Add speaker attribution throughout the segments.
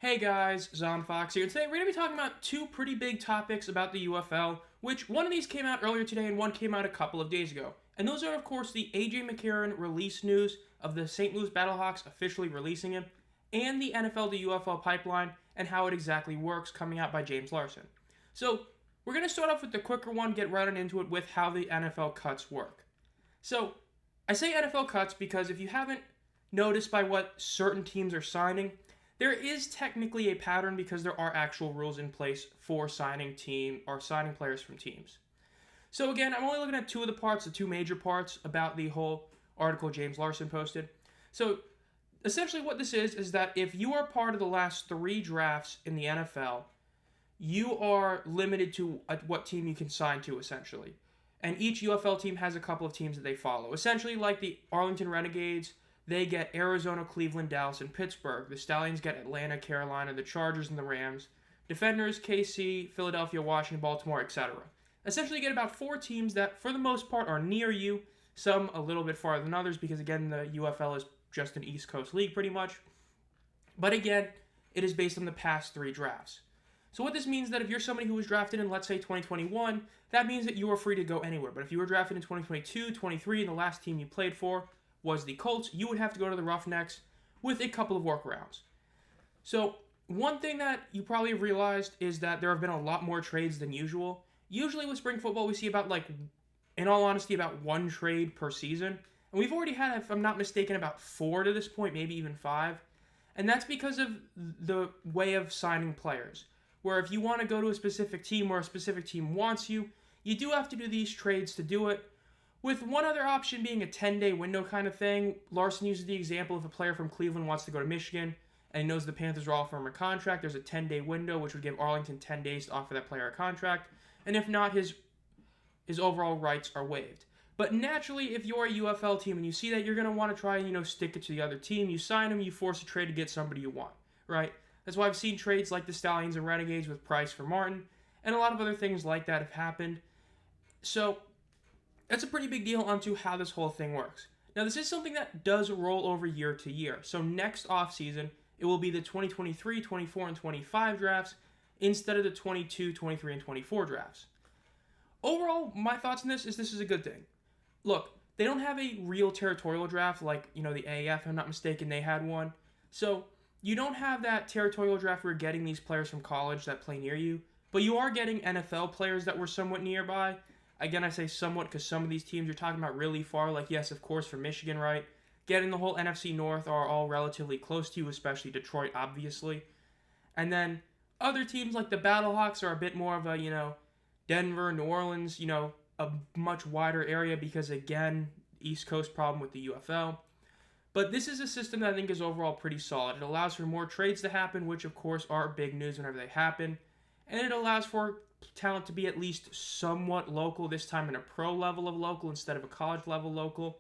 Speaker 1: Hey guys, Fox here. Today we're going to be talking about two pretty big topics about the UFL, which one of these came out earlier today and one came out a couple of days ago. And those are, of course, the AJ McCarron release news of the St. Louis Battlehawks officially releasing him, and the NFL to UFL pipeline and how it exactly works coming out by James Larson. So we're going to start off with the quicker one, get right on into it with how the NFL cuts work. So I say NFL cuts because if you haven't noticed by what certain teams are signing, there is technically a pattern because there are actual rules in place for signing players from teams. So again, I'm only looking at two of the parts, the two major parts about the whole article James Larson posted. So essentially what this is that if you are part of the last three drafts in the NFL, you are limited to what team you can sign to essentially. And each UFL team has a couple of teams that they follow. Essentially like the Arlington Renegades, they get Arizona, Cleveland, Dallas, and Pittsburgh. The Stallions get Atlanta, Carolina, the Chargers, and the Rams. Defenders, KC, Philadelphia, Washington, Baltimore, etc. Essentially, you get about four teams that, for the most part, are near you. Some a little bit farther than others because, again, the UFL is just an East Coast league pretty much. But again, it is based on the past three drafts. So what this means is that if you're somebody who was drafted in, let's say, 2021, that means that you are free to go anywhere. But if you were drafted in 2022, 23, and the last team you played for was the Colts, you would have to go to the Roughnecks with a couple of workarounds. So one thing that you probably have realized is that there have been a lot more trades than usual. Usually with spring football, we see about in all honesty, about one trade per season. And we've already had, if I'm not mistaken, about four to this point, maybe even five. And that's because of the way of signing players. Where if you want to go to a specific team or a specific team wants you, you do have to do these trades to do it. With one other option being a 10-day window kind of thing. Larson uses the example if a player from Cleveland wants to go to Michigan and he knows the Panthers are offering him a contract, there's a 10-day window which would give Arlington 10 days to offer that player a contract. And if not, his overall rights are waived. But naturally, if you're a UFL team and you see that, you're going to want to try and, stick it to the other team. You sign him, you force a trade to get somebody you want, right? That's why I've seen trades like the Stallions and Renegades with Price for Martin, and a lot of other things like that have happened. So that's a pretty big deal onto how this whole thing works. Now, this is something that does roll over year to year. So next offseason, it will be the 2023, 24, and 25 drafts instead of the 22, 23, and 24 drafts. Overall, my thoughts on this is a good thing. Look, they don't have a real territorial draft like, the AAF, if I'm not mistaken, they had one. So you don't have that territorial draft where you're getting these players from college that play near you, but you are getting NFL players that were somewhat nearby. Again, I say somewhat because some of these teams you're talking about really far, like, yes, of course, for Michigan, right? Getting the whole NFC North are all relatively close to you, especially Detroit, obviously. And then other teams like the Battlehawks are a bit more of a, Denver, New Orleans, a much wider area because, again, East Coast problem with the UFL. But this is a system that I think is overall pretty solid. It allows for more trades to happen, which, of course, are big news whenever they happen. And it allows for talent to be at least somewhat local, this time in a pro level of local instead of a college level local.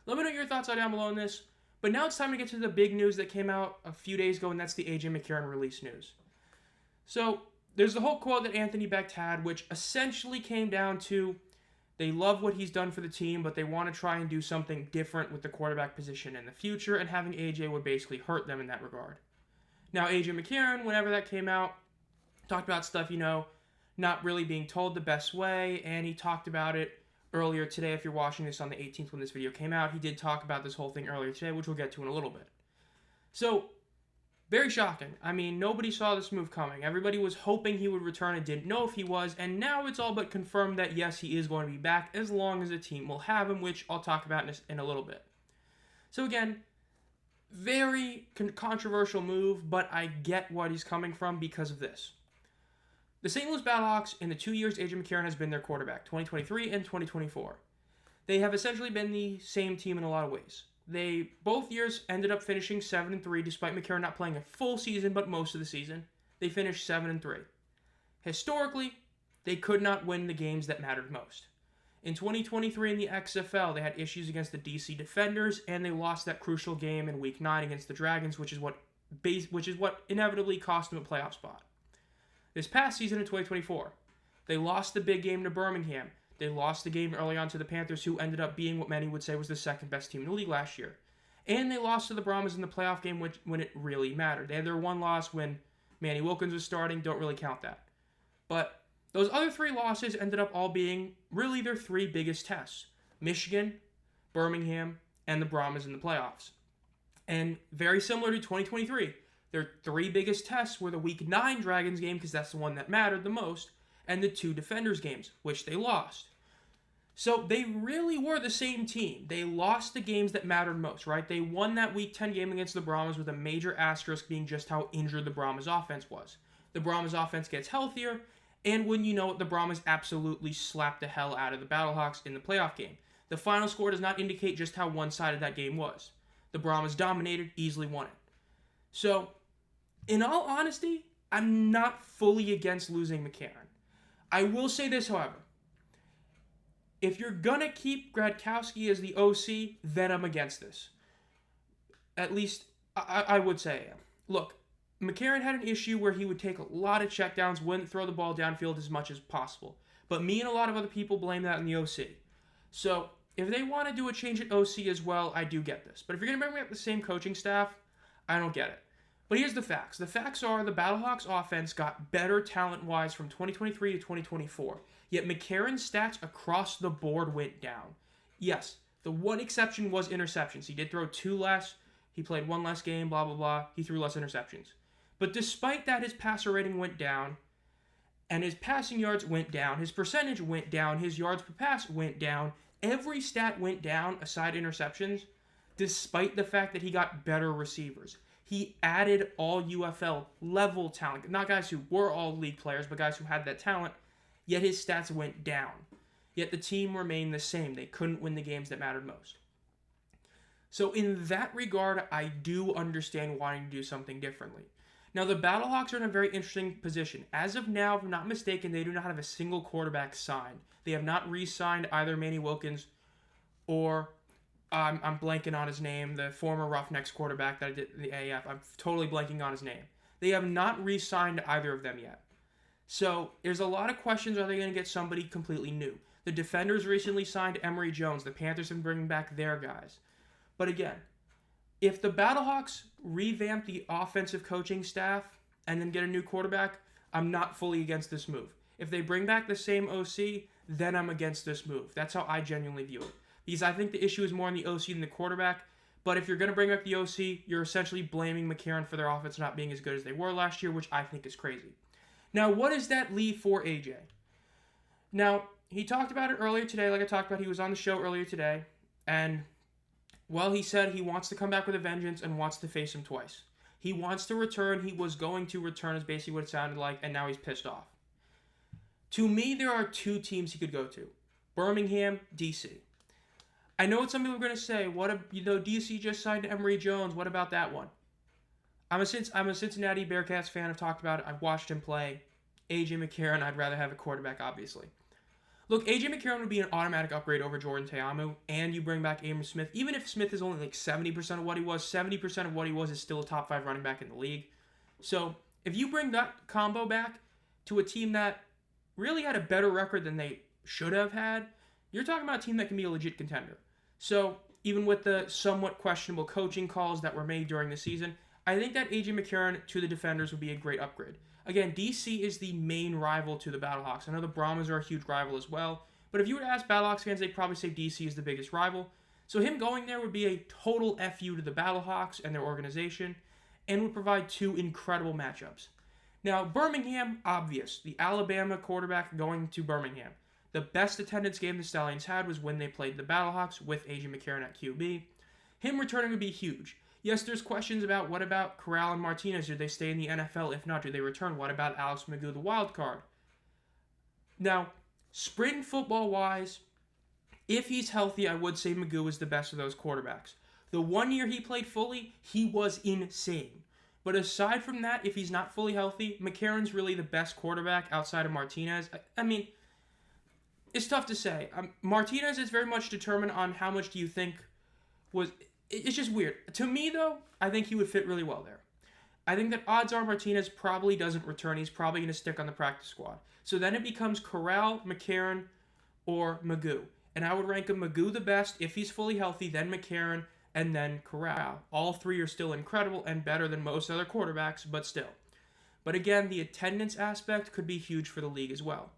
Speaker 1: Let me know what your thoughts are down below on this. But now it's time to get to the big news that came out a few days ago, and that's the AJ McCarron release news. So there's the whole quote that Anthony Becht had, which essentially came down to they love what he's done for the team, but they want to try and do something different with the quarterback position in the future, and having AJ would basically hurt them in that regard. Now, AJ McCarron, whenever that came out, talked about stuff, not really being told the best way, and he talked about it earlier today. If you're watching this on the 18th when this video came out, he did talk about this whole thing earlier today, which we'll get to in a little bit. So, very shocking. I mean, nobody saw this move coming. Everybody was hoping he would return and didn't know if he was, and now it's all but confirmed that yes, he is going to be back as long as the team will have him, which I'll talk about in a little bit. So again, very controversial move, but I get what he's coming from because of this. The St. Louis Battlehawks, in the 2 years AJ McCarron has been their quarterback, 2023 and 2024, they have essentially been the same team in a lot of ways. They, both years, ended up finishing 7-3, despite McCarron not playing a full season, but most of the season. They finished 7-3. Historically, they could not win the games that mattered most. In 2023 in the XFL, they had issues against the DC Defenders, and they lost that crucial game in Week 9 against the Dragons, which is what inevitably cost them a playoff spot. This past season in 2024, they lost the big game to Birmingham. They lost the game early on to the Panthers, who ended up being what many would say was the second best team in the league last year. And they lost to the Brahmas in the playoff game when it really mattered. They had their one loss when Manny Wilkins was starting. Don't really count that. But those other 3 losses ended up all being really their 3 biggest tests. Michigan, Birmingham, and the Brahmas in the playoffs. And very similar to 2023, their 3 biggest tests were the Week 9 Dragons game, because that's the one that mattered the most, and the 2 Defenders games, which they lost. So they really were the same team. They lost the games that mattered most, right? They won that Week 10 game against the Brahmas with a major asterisk being just how injured the Brahmas offense was. The Brahmas offense gets healthier, and when you know it, the Brahmas absolutely slapped the hell out of the Battlehawks in the playoff game. The final score does not indicate just how one-sided that game was. The Brahmas dominated, easily won it. So, in all honesty, I'm not fully against losing McCarron. I will say this, however. If you're going to keep Gradkowski as the OC, then I'm against this. At least, I would say I am. Look, McCarron had an issue where he would take a lot of checkdowns, wouldn't throw the ball downfield as much as possible. But me and a lot of other people blame that on the OC. So, if they want to do a change at OC as well, I do get this. But if you're going to bring up the same coaching staff, I don't get it. But here's the facts. The facts are the Battlehawks offense got better talent-wise from 2023 to 2024. Yet McCarron's stats across the board went down. Yes, the one exception was interceptions. He did throw 2 less. He played 1 less game, blah, blah, blah. He threw less interceptions. But despite that, his passer rating went down, and his passing yards went down. His percentage went down. His yards per pass went down. Every stat went down aside interceptions, despite the fact that he got better receivers. He added all UFL level talent. Not guys who were all league players, but guys who had that talent. Yet his stats went down. Yet the team remained the same. They couldn't win the games that mattered most. So in that regard, I do understand wanting to do something differently. Now, the Battlehawks are in a very interesting position. As of now, if I'm not mistaken, they do not have a single quarterback signed. They have not re-signed either Manny Wilkins or, I'm blanking on his name, the former Roughnecks quarterback that I did in the AAF. I'm totally blanking on his name. They have not re-signed either of them yet. So, there's a lot of questions. Are they going to get somebody completely new? The Defenders recently signed Emory Jones. The Panthers have been bringing back their guys. But again, if the Battlehawks revamp the offensive coaching staff and then get a new quarterback, I'm not fully against this move. If they bring back the same OC, then I'm against this move. That's how I genuinely view it. Because I think the issue is more on the OC than the quarterback. But if you're going to bring back the OC, you're essentially blaming McCarron for their offense not being as good as they were last year, which I think is crazy. Now, what does that leave for AJ? Now, he talked about it earlier today, like I talked about. He was on the show earlier today, and, well, he said he wants to come back with a vengeance and wants to face him twice. He wants to return. He was going to return is basically what it sounded like, and now he's pissed off. To me, there are 2 teams he could go to. Birmingham, DC. I know what some people are going to say. DC just signed Emory Jones. What about that one? I'm a Cincinnati Bearcats fan. I've talked about it. I've watched him play. AJ McCarron, I'd rather have a quarterback, obviously. Look, AJ McCarron would be an automatic upgrade over Jordan Ta'amu, and you bring back Amos Smith. Even if Smith is only like 70% of what he was, 70% of what he was is still a top 5 running back in the league. So, if you bring that combo back to a team that really had a better record than they should have had, you're talking about a team that can be a legit contender. So, even with the somewhat questionable coaching calls that were made during the season, I think that AJ McCarron to the Defenders would be a great upgrade. Again, DC is the main rival to the Battlehawks. I know the Brahmas are a huge rival as well, but if you were to ask Battlehawks fans, they'd probably say DC is the biggest rival. So him going there would be a total FU to the Battlehawks and their organization, and would provide 2 incredible matchups. Now, Birmingham, obvious. The Alabama quarterback going to Birmingham. The best attendance game the Stallions had was when they played the Battlehawks with AJ McCarron at QB. Him returning would be huge. Yes, there's questions about what about Corral and Martinez? Do they stay in the NFL? If not, do they return? What about Alex Magoo, the wild card? Now, spring football-wise, if he's healthy, I would say Magoo is the best of those quarterbacks. The 1 year he played fully, he was insane. But aside from that, if he's not fully healthy, McCarron's really the best quarterback outside of Martinez. I mean, it's tough to say. Martinez is very much determined on how much do you think was... It's just weird. To me, though, I think he would fit really well there. I think that odds are Martinez probably doesn't return. He's probably going to stick on the practice squad. So then it becomes Corral, McCarron, or Magoo. And I would rank him Magoo the best if he's fully healthy, then McCarron, and then Corral. All three are still incredible and better than most other quarterbacks, but still. But again, the attendance aspect could be huge for the league as well.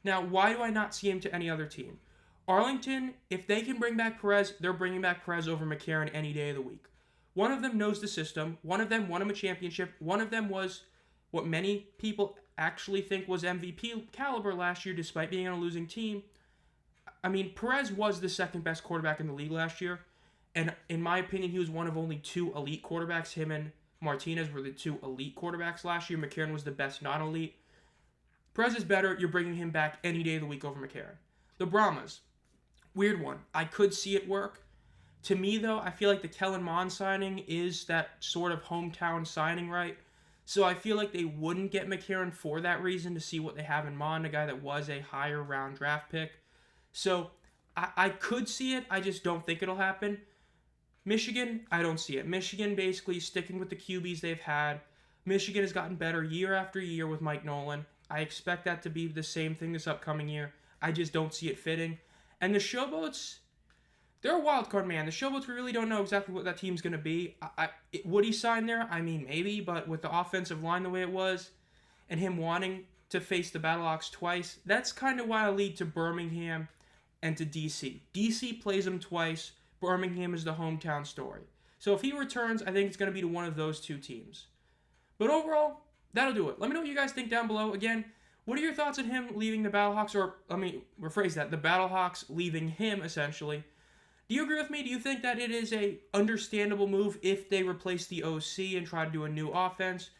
Speaker 1: Now, why do I not see him to any other team? Arlington, if they can bring back Perez, they're bringing back Perez over McCarron any day of the week. One of them knows the system. One of them won him a championship. One of them was what many people actually think was MVP caliber last year, despite being on a losing team. I mean, Perez was the second best quarterback in the league last year. And in my opinion, he was one of only two elite quarterbacks. Him and Martinez were the two elite quarterbacks last year. McCarron was the best non-elite. Perez is better. You're bringing him back any day of the week over McCarron. The Brahmas. Weird one. I could see it work. To me, though, I feel like the Kellen Mond signing is that sort of hometown signing, right? So I feel like they wouldn't get McCarron for that reason, to see what they have in Mond, a guy that was a higher round draft pick. So I could see it. I just don't think it'll happen. Michigan, I don't see it. Michigan basically sticking with the QBs they've had. Michigan has gotten better year after year with Mike Nolan. I expect that to be the same thing this upcoming year. I just don't see it fitting. And the Showboats, they're a wild card, man. The Showboats, we really don't know exactly what that team's going to be. Would he sign there? I mean, maybe, but with the offensive line the way it was, and him wanting to face the Battlehawks twice, that's kind of why I lead to Birmingham and to DC. DC plays them twice. Birmingham is the hometown story. So if he returns, I think it's going to be to one of those two teams. But overall, that'll do it. Let me know what you guys think down below. Again, what are your thoughts on him leaving the Battlehawks? Or let me rephrase that. The Battlehawks leaving him, essentially. Do you agree with me? Do you think that it is a understandable move if they replace the OC and try to do a new offense?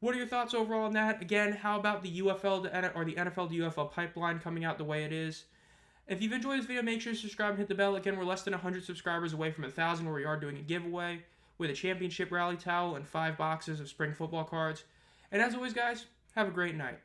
Speaker 1: What are your thoughts overall on that? Again, how about the UFL or the NFL to UFL pipeline coming out the way it is? If you've enjoyed this video, make sure to subscribe and hit the bell. Again, we're less than 100 subscribers away from 1,000, where we are doing a giveaway with a championship rally towel and 5 boxes of spring football cards. And as always, guys, have a great night.